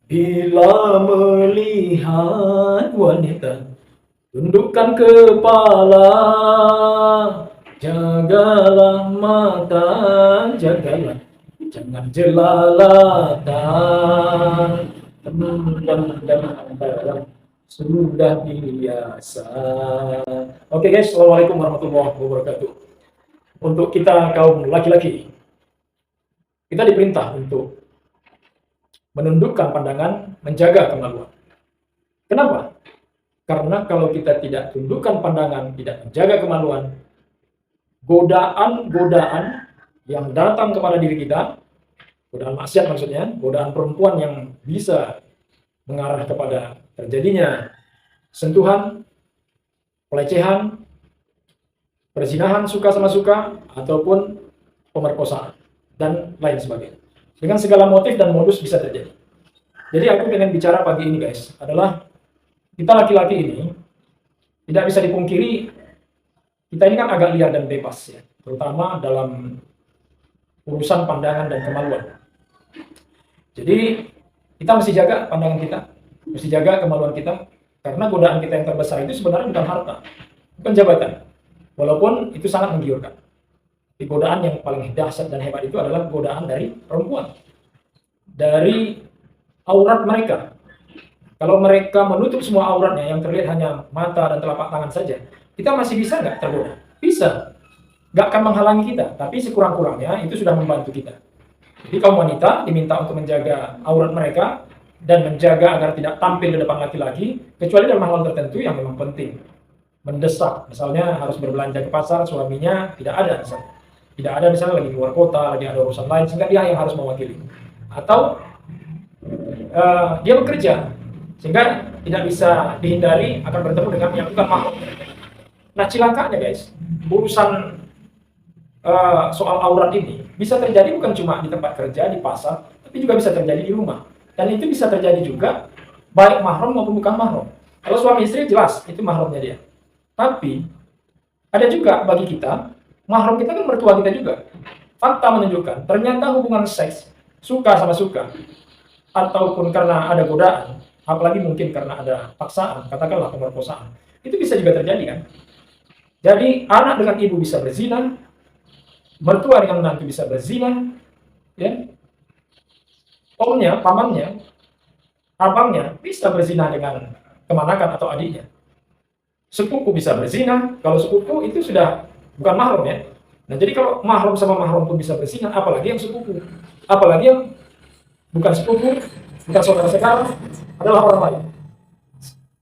Bila melihat wanita, tundukkan kepala, jagalah mata, jagalah, jangan jelalatan. Teman-teman sudah biasa. Oke guys, assalamualaikum warahmatullahi wabarakatuh. Untuk kita kaum laki-laki, kita diperintah untuk menundukkan pandangan, menjaga kemaluan. Kenapa? Karena kalau kita tidak tundukkan pandangan, tidak menjaga kemaluan, godaan-godaan yang datang kepada diri kita, godaan maksiat maksudnya, godaan perempuan yang bisa mengarah kepada terjadinya sentuhan, pelecehan, perzinahan suka sama suka, ataupun pemerkosaan, dan lain sebagainya. Dengan segala motif dan modus bisa terjadi. Jadi aku ingin bicara pagi ini guys, adalah kita laki-laki ini tidak bisa dipungkiri, kita ini kan agak liar dan bebas ya, terutama dalam urusan pandangan dan kemaluan. Jadi kita mesti jaga pandangan kita, mesti jaga kemaluan kita, karena godaan kita yang terbesar itu sebenarnya bukan harta, bukan jabatan, walaupun itu sangat menggiurkan. Godaan yang paling dahsyat dan hebat itu adalah godaan dari perempuan, dari aurat mereka. Kalau mereka menutup semua auratnya, yang terlihat hanya mata dan telapak tangan saja, kita masih bisa nggak tergoda? Bisa. Nggak akan menghalangi kita, tapi sekurang-kurangnya itu sudah membantu kita. Jadi kaum wanita diminta untuk menjaga aurat mereka dan menjaga agar tidak tampil di depan laki-laki, kecuali dalam hal tertentu yang memang penting. Mendesak, misalnya harus berbelanja ke pasar, suaminya tidak ada misalnya. Tidak ada misalnya lagi luar kota, lagi ada urusan lain, sehingga dia yang harus mewakili. Atau dia bekerja, sehingga tidak bisa dihindari akan bertemu dengan yang bukan mahram. Nah cilakanya guys, urusan soal aurat ini bisa terjadi bukan cuma di tempat kerja, di pasar, tapi juga bisa terjadi di rumah. Dan itu bisa terjadi juga baik mahram maupun bukan mahram. Kalau suami istri jelas itu mahramnya dia. Tapi ada juga bagi kita, mahram kita kan mertua kita juga. Fakta menunjukkan ternyata hubungan seks suka sama suka, ataupun karena ada godaan, apalagi mungkin karena ada paksaan, katakanlah pemerkosaan, itu bisa juga terjadi kan. Jadi anak dengan ibu bisa berzina, mertua dengan menantu bisa berzina, ya, omnya, pamannya, abangnya bisa berzina dengan kemanakan atau adiknya. Sepupu bisa berzina, kalau sepupu itu sudah bukan mahram ya. Nah jadi kalau mahram sama mahram pun bisa berzina, apalagi yang sepupu, apalagi yang bukan sepupu, bukan saudara sekarang, adalah orang lain.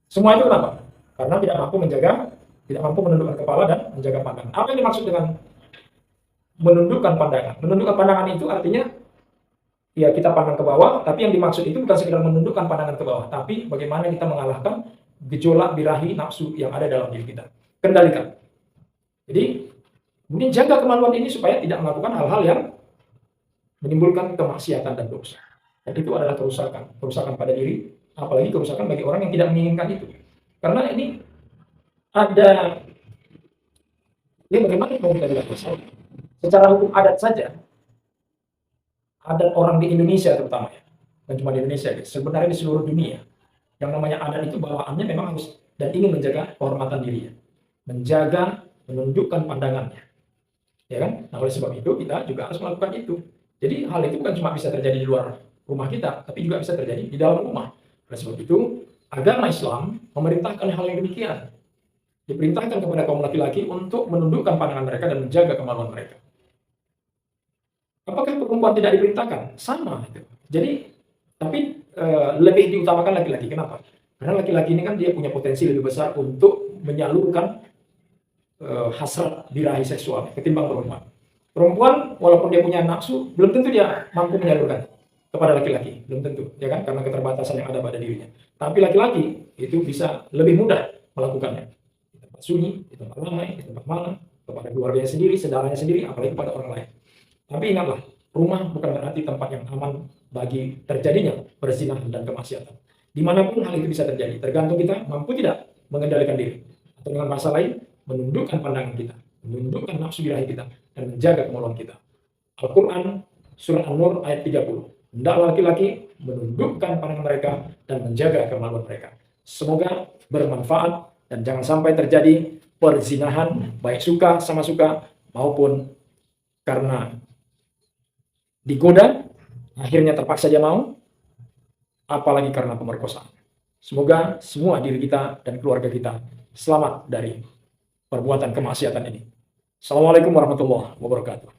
Semua itu kenapa? Karena tidak mampu menjaga, tidak mampu menundukkan kepala dan menjaga pandangan. Apa yang dimaksud dengan menundukkan pandangan? Menundukkan pandangan itu artinya ya kita pandang ke bawah, tapi yang dimaksud itu bukan sekedar menundukkan pandangan ke bawah, tapi bagaimana kita mengalahkan gejolak birahi nafsu yang ada dalam diri kita. Kendalikan. Jadi, kemudian jaga kemaluan ini supaya tidak melakukan hal-hal yang menimbulkan kemaksiatan dan dosa. Dan itu adalah kerusakan, kerusakan pada diri, apalagi kerusakan bagi orang yang tidak menginginkan itu. Karena ini ada, ya bagaimana kalau kita bilang secara hukum adat saja, adat orang di Indonesia terutama ya, dan cuma di Indonesia, sebenarnya di seluruh dunia, yang namanya adat itu bawaannya memang harus dan ingin menjaga kehormatan dirinya, menjaga, menundukkan pandangannya, ya kan? Nah oleh sebab itu kita juga harus melakukan itu. Jadi hal itu bukan cuma bisa terjadi di luar rumah kita, tapi juga bisa terjadi di dalam rumah. Oleh sebab itu, agama Islam memerintahkan hal yang demikian. Diperintahkan kepada kaum laki-laki untuk menundukkan pandangan mereka dan menjaga kemaluan mereka. Apakah perempuan tidak diperintahkan? Sama itu. Jadi, tapi lebih diutamakan laki-laki. Kenapa? Karena laki-laki ini kan dia punya potensi lebih besar untuk menyalurkan hasrat birahi seksual ketimbang perempuan. Perempuan walaupun dia punya nafsu, belum tentu dia mampu menyalurkan kepada laki-laki, belum tentu, ya kan? Karena keterbatasan yang ada pada dirinya. Tapi laki-laki itu bisa lebih mudah melakukannya. Di tempat sunyi, di tempat ramai, di tempat malam, kepada keluarganya sendiri, saudaranya sendiri, apalagi kepada orang lain. Tapi ingatlah, rumah bukan berarti tempat yang aman bagi terjadinya perzinahan dan kemaksiatan. Dimanapun hal itu bisa terjadi, tergantung kita mampu tidak mengendalikan diri. Atau dengan bahasa lain, menundukkan pandangan kita, menundukkan nafsu birahi kita, dan menjaga kemaluan kita. Al-Quran, Surah An-Nur ayat 30. Hendaklah laki-laki menundukkan pandangan mereka dan menjaga kemaluan mereka. Semoga bermanfaat dan jangan sampai terjadi perzinahan, baik suka sama suka maupun karena digoda, akhirnya terpaksa dia mau, apalagi karena pemerkosaan. Semoga semua diri kita dan keluarga kita selamat dari perbuatan kemaksiatan ini. Assalamualaikum warahmatullahi wabarakatuh.